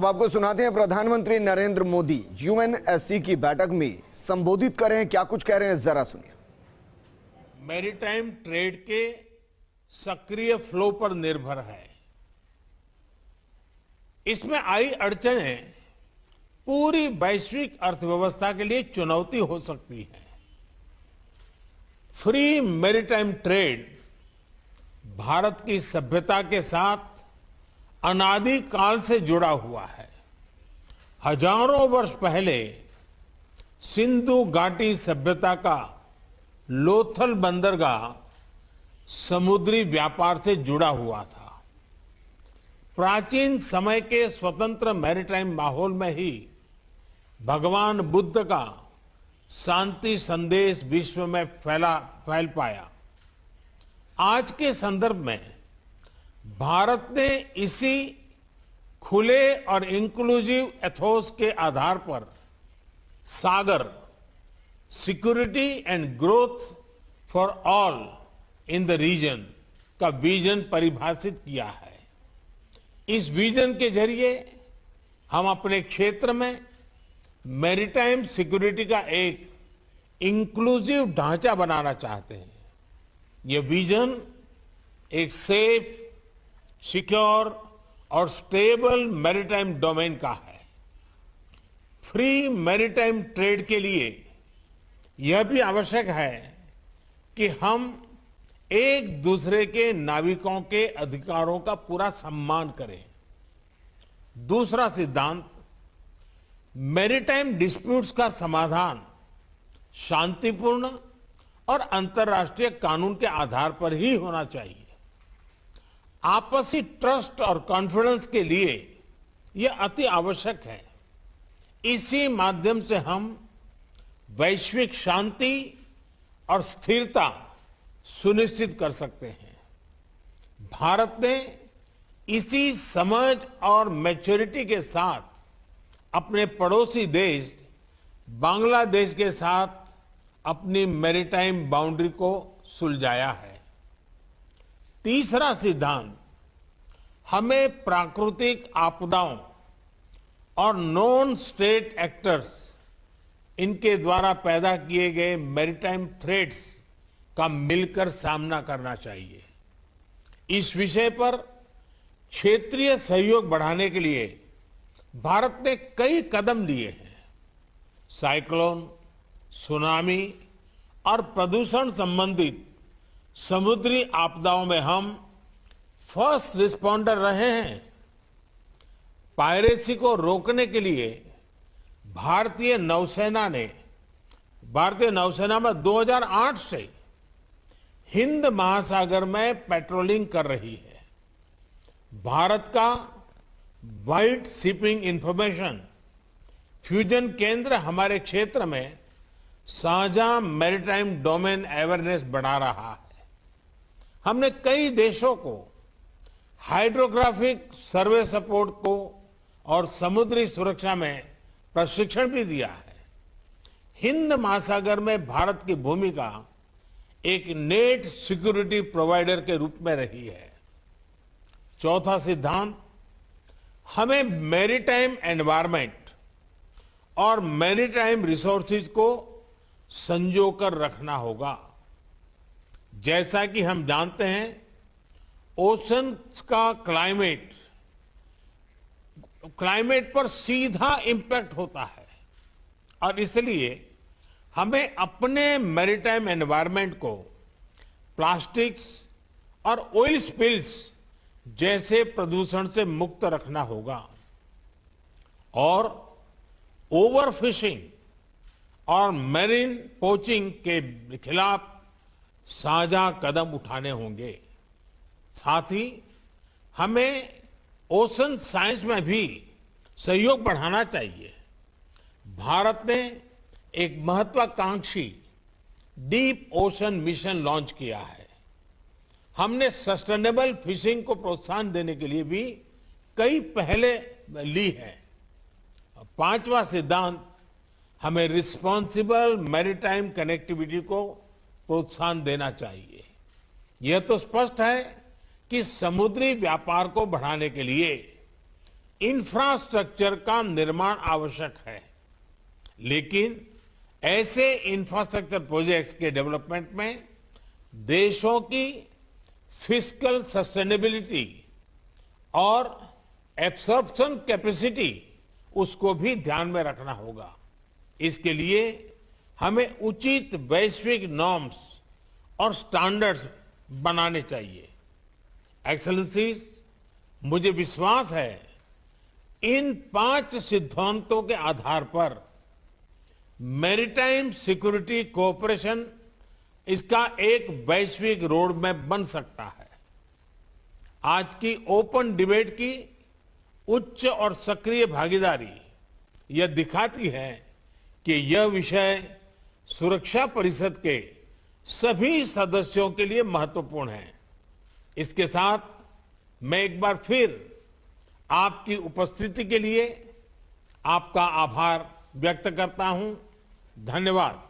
अब आपको सुनाते हैं प्रधानमंत्री नरेंद्र मोदी यूएनएससी की बैठक में संबोधित कर रहे हैं। क्या कुछ कह रहे हैं जरा सुनिए। मैरीटाइम ट्रेड के सक्रिय फ्लो पर निर्भर है। इसमें आई अड़चनें पूरी वैश्विक अर्थव्यवस्था के लिए चुनौती हो सकती है। फ्री मैरीटाइम ट्रेड भारत की सभ्यता के साथ अनादि काल से जुड़ा हुआ है। हजारों वर्ष पहले सिंधु घाटी सभ्यता का लोथल बंदरगाह समुद्री व्यापार से जुड़ा हुआ था। प्राचीन समय के स्वतंत्र मैरीटाइम माहौल में ही भगवान बुद्ध का शांति संदेश विश्व में फैल पाया। आज के संदर्भ में भारत ने इसी खुले और इंक्लूसिव एथोस के आधार पर SAGAR security and growth for all in the region का विजन परिभाषित किया है। इस विजन के जरिए हम अपने क्षेत्र में मैरीटाइम सिक्योरिटी का एक इंक्लूसिव ढांचा बनाना चाहते हैं। यह विजन एक सेफ, सिक्योर और स्टेबल मैरीटाइम डोमेन का है। फ्री मैरीटाइम ट्रेड के लिए यह भी आवश्यक है कि हम एक दूसरे के नाविकों के अधिकारों का पूरा सम्मान करें। दूसरा सिद्धांत, मैरीटाइम डिस्प्यूट्स का समाधान शांतिपूर्ण और अंतर्राष्ट्रीय कानून के आधार पर ही होना चाहिए। आपसी ट्रस्ट और कॉन्फिडेंस के लिए यह अति आवश्यक है। इसी माध्यम से हम वैश्विक शांति और स्थिरता सुनिश्चित कर सकते हैं। भारत ने इसी समझ और मैच्योरिटी के साथ अपने पड़ोसी देश बांग्लादेश के साथ अपनी मैरीटाइम बाउंड्री को सुलझाया है। तीसरा सिद्धांत, हमें प्राकृतिक आपदाओं और नॉन स्टेट एक्टर्स इनके द्वारा पैदा किए गए मैरीटाइम थ्रेट्स का मिलकर सामना करना चाहिए। इस विषय पर क्षेत्रीय सहयोग बढ़ाने के लिए भारत ने कई कदम लिए हैं। साइक्लोन, सुनामी और प्रदूषण संबंधित समुद्री आपदाओं में हम फर्स्ट रिस्पॉन्डर रहे हैं। पायरेसी को रोकने के लिए भारतीय नौसेना में 2008 से हिंद महासागर में पेट्रोलिंग कर रही है। भारत का वाइड शिपिंग इंफॉर्मेशन फ्यूजन केंद्र हमारे क्षेत्र में साझा मैरीटाइम डोमेन अवेयरनेस बढ़ा रहा है। हमने कई देशों को हाइड्रोग्राफिक सर्वे सपोर्ट को और समुद्री सुरक्षा में प्रशिक्षण भी दिया है। हिंद महासागर में भारत की भूमिका एक नेट सिक्योरिटी प्रोवाइडर के रूप में रही है। चौथा सिद्धांत, हमें मैरीटाइम एनवायरनमेंट और मैरीटाइम रिसोर्सेज को संजोकर रखना होगा। जैसा कि हम जानते हैं, ओशन का क्लाइमेट पर सीधा इंपैक्ट होता है और इसलिए हमें अपने मैरीटाइम एनवायरनमेंट को प्लास्टिक्स और ऑयल स्पिल्स जैसे प्रदूषण से मुक्त रखना होगा और ओवरफिशिंग और मैरीन पोचिंग के खिलाफ साझा कदम उठाने होंगे। साथ ही हमें ओशन साइंस में भी सहयोग बढ़ाना चाहिए। भारत ने एक महत्वाकांक्षी डीप ओशन मिशन लॉन्च किया है। हमने सस्टेनेबल फिशिंग को प्रोत्साहन देने के लिए भी कई पहले ली है। पांचवा सिद्धांत, हमें रिस्पॉन्सिबल मैरीटाइम कनेक्टिविटी को प्रोत्साहन देना चाहिए। यह तो स्पष्ट है कि समुद्री व्यापार को बढ़ाने के लिए इंफ्रास्ट्रक्चर का निर्माण आवश्यक है, लेकिन ऐसे इंफ्रास्ट्रक्चर प्रोजेक्ट्स के डेवलपमेंट में देशों की फिस्कल सस्टेनेबिलिटी और एब्सॉर्प्शन कैपेसिटी उसको भी ध्यान में रखना होगा। इसके लिए हमें उचित वैश्विक नॉर्म्स और स्टैंडर्ड्स बनाने चाहिए। एक्सेलेंसीज, मुझे विश्वास है इन 5 सिद्धांतों के आधार पर मैरीटाइम सिक्योरिटी कोऑपरेशन इसका एक वैश्विक रोड मैप बन सकता है। आज की ओपन डिबेट की उच्च और सक्रिय भागीदारी यह दिखाती है कि यह विषय सुरक्षा परिषद के सभी सदस्यों के लिए महत्वपूर्ण है। इसके साथ मैं एक बार फिर आपकी उपस्थिति के लिए आपका आभार व्यक्त करता हूं। धन्यवाद।